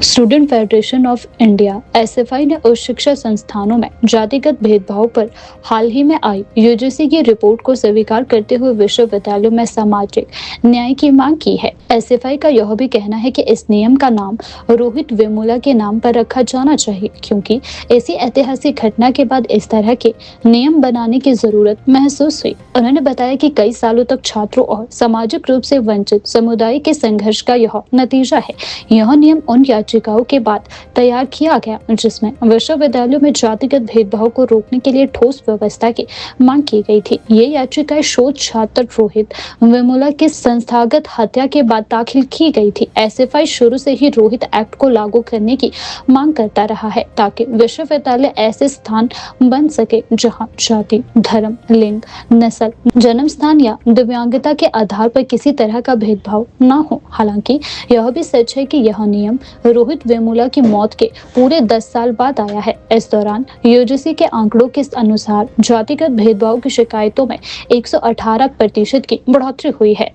Student federation of India SFI ने उच्च शिक्षा संस्थानों में जातिगत भेदभाव पर हाल ही में आई यूजीसी की रिपोर्ट को स्वीकार करते हुए विश्वविद्यालयों में सामाजिक न्याय की मांग की है। एसएफआई का यह भी कहना है कि इस नियम का नाम रोहित वेमुला के नाम पर रखा जाना चाहिए, क्योंकि ऐसी ऐतिहासिक घटना के बाद इस तरह के नियम बनाने की जरूरत महसूस हुई। उन्होंने बताया कि कई सालों तक छात्रों और सामाजिक रूप से वंचित समुदाय के संघर्ष का यह नतीजा है। यह नियम उन याचिकाओं के बाद तैयार किया गया जिसमें विश्वविद्यालयों में जातिगत भेदभाव को रोकने के लिए ठोस व्यवस्था की मांग की गई थी। ये याचिकाएं शोध छात्र रोहित वेमुला की संस्थागत हत्या के बाद दाखिल की गई थी। एसएफआई शुरू से ही रोहित एक्ट को लागू करने की मांग करता रहा है ताकि विश्वविद्यालय ऐसे स्थान बन सके जहां जाति, धर्म, लिंग, नस्ल, जन्म स्थान या दिव्यांगता के आधार पर किसी तरह का भेदभाव न हो। हालांकि यह भी सच है कि यह नियम रोहित वेमुला की मौत के पूरे 10 साल बाद आया है। इस दौरान यूजीसी के आंकड़ों के अनुसार जातिगत भेदभाव की शिकायतों में 118% की बढ़ोतरी हुई है।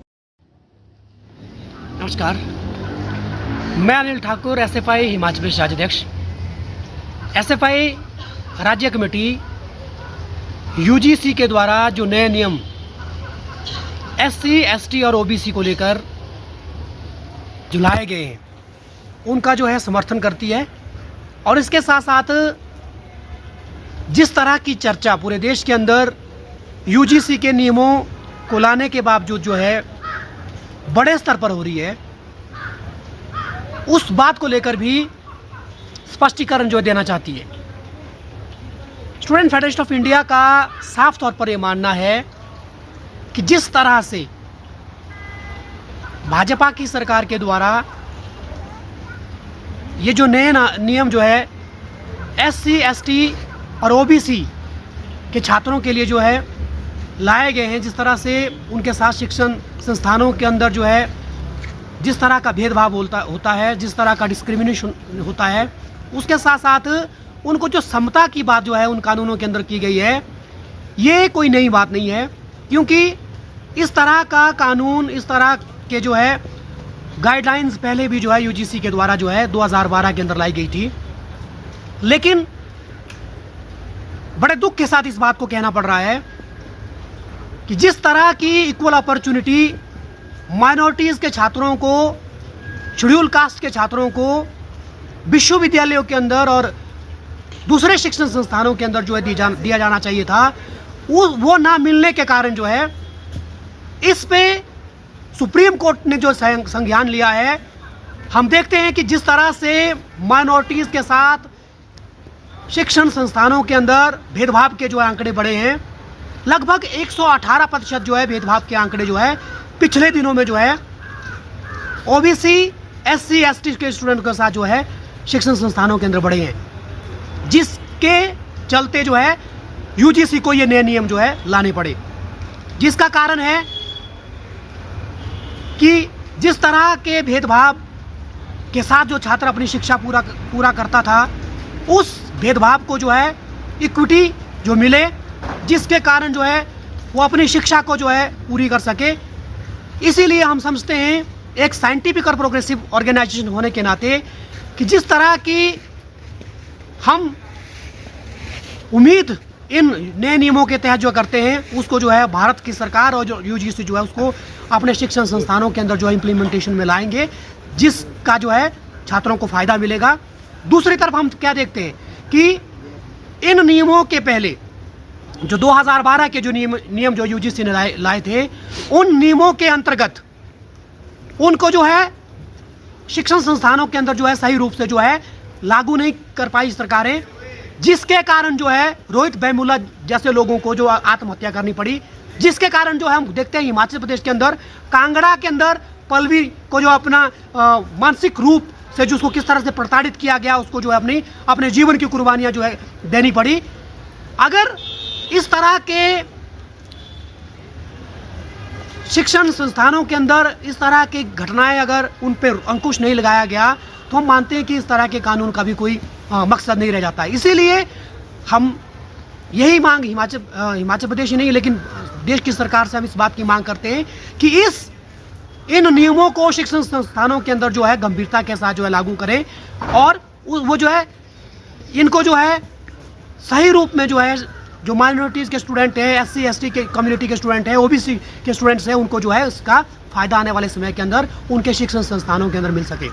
नमस्कार, मैं अनिल ठाकुर, एसएफआई हिमाचल प्रदेश राज्याध्यक्ष। एसएफआई राज्य कमेटी यूजीसी के द्वारा जो नए नियम एससी, एसटी और ओबीसी को लेकर जो लाए गए हैं उनका जो है समर्थन करती है। और इसके साथ साथ जिस तरह की चर्चा पूरे देश के अंदर यूजीसी के नियमों को लाने के बावजूद जो है बड़े स्तर पर हो रही है, उस बात को लेकर भी स्पष्टीकरण जो देना चाहती है। स्टूडेंट फेडरेशन ऑफ इंडिया का साफ तौर पर यह मानना है कि जिस तरह से भाजपा की सरकार के द्वारा ये जो नए नियम जो है एससी, एसटी और ओबीसी के छात्रों के लिए जो है लाए गए हैं, जिस तरह से उनके साथ शिक्षण संस्थानों के अंदर जो है जिस तरह का भेदभाव होता है, जिस तरह का डिस्क्रिमिनेशन होता है, उसके साथ साथ उनको जो समता की बात जो है उन कानूनों के अंदर की गई है, ये कोई नई बात नहीं है। क्योंकि इस तरह का कानून, इस तरह के जो है गाइडलाइंस पहले भी जो है यूजीसी के द्वारा जो है 2012 के अंदर लाई गई थी। लेकिन बड़े दुख के साथ इस बात को कहना पड़ रहा है कि जिस तरह की इक्वल अपॉर्चुनिटी माइनॉरिटीज़ के छात्रों को, शेड्यूल कास्ट के छात्रों को विश्वविद्यालयों के अंदर और दूसरे शिक्षण संस्थानों के अंदर जो है दिया जाना चाहिए था, वो ना मिलने के कारण जो है इस पे सुप्रीम कोर्ट ने जो संज्ञान लिया है। हम देखते हैं कि जिस तरह से माइनॉरिटीज़ के साथ शिक्षण संस्थानों के अंदर भेदभाव के जो है आंकड़े बढ़े हैं, लगभग 118% जो है भेदभाव के आंकड़े जो है पिछले दिनों में जो है ओबीसी, एससी, एसटी के स्टूडेंट के साथ जो है शिक्षण संस्थानों के अंदर बढ़े हैं, जिसके चलते जो है यूजीसी को ये नए नियम जो है लाने पड़े। जिसका कारण है कि जिस तरह के भेदभाव के साथ जो छात्र अपनी शिक्षा पूरा करता था, उस भेदभाव को जो है इक्विटी जो मिले, जिसके कारण जो है वो अपनी शिक्षा को जो है पूरी कर सके। इसीलिए हम समझते हैं एक साइंटिफिक और प्रोग्रेसिव ऑर्गेनाइजेशन होने के नाते कि जिस तरह की हम उम्मीद इन नए नियमों के तहत जो करते हैं, उसको जो है भारत की सरकार और जो यूजीसी जो है उसको अपने शिक्षण संस्थानों के अंदर जो है इम्प्लीमेंटेशन में लाएंगे, जिसका जो है छात्रों को फ़ायदा मिलेगा। दूसरी तरफ हम क्या देखते हैं कि इन नियमों के पहले जो 2012 के जो नियम जो यूजीसी ने लाए थे, उन नियमों के अंतर्गत उनको जो है शिक्षण संस्थानों के अंदर जो है सही रूप से जो है लागू नहीं कर पाई सरकारें, जिसके कारण जो है रोहित वेमुला जैसे लोगों को जो आत्महत्या करनी पड़ी। जिसके कारण जो है हम देखते हैं हिमाचल प्रदेश के अंदर कांगड़ा के अंदर पल्लवी को जो अपना मानसिक रूप से जो उसको किस तरह से प्रताड़ित किया गया, उसको जो है अपने जीवन की कुर्बानियां जो है देनी पड़ी। अगर इस तरह के शिक्षण संस्थानों के अंदर इस तरह की घटनाएं अगर उन पर अंकुश नहीं लगाया गया, तो हम मानते हैं कि इस तरह के कानून का भी कोई मकसद नहीं रह जाता है। इसीलिए हम यही मांग हिमाचल प्रदेश ही नहीं लेकिन देश की सरकार से हम इस बात की मांग करते हैं कि इन नियमों को शिक्षण संस्थानों के अंदर जो है गंभीरता के साथ जो है लागू करें और वो जो है इनको जो है सही रूप में जो है जो माइनॉरिटीज़ के स्टूडेंट हैं, SC ST के कम्युनिटी के स्टूडेंट हैं, OBC के स्टूडेंट्स हैं, उनको जो है इसका फ़ायदा आने वाले समय के अंदर उनके शिक्षण संस्थानों के अंदर मिल सके।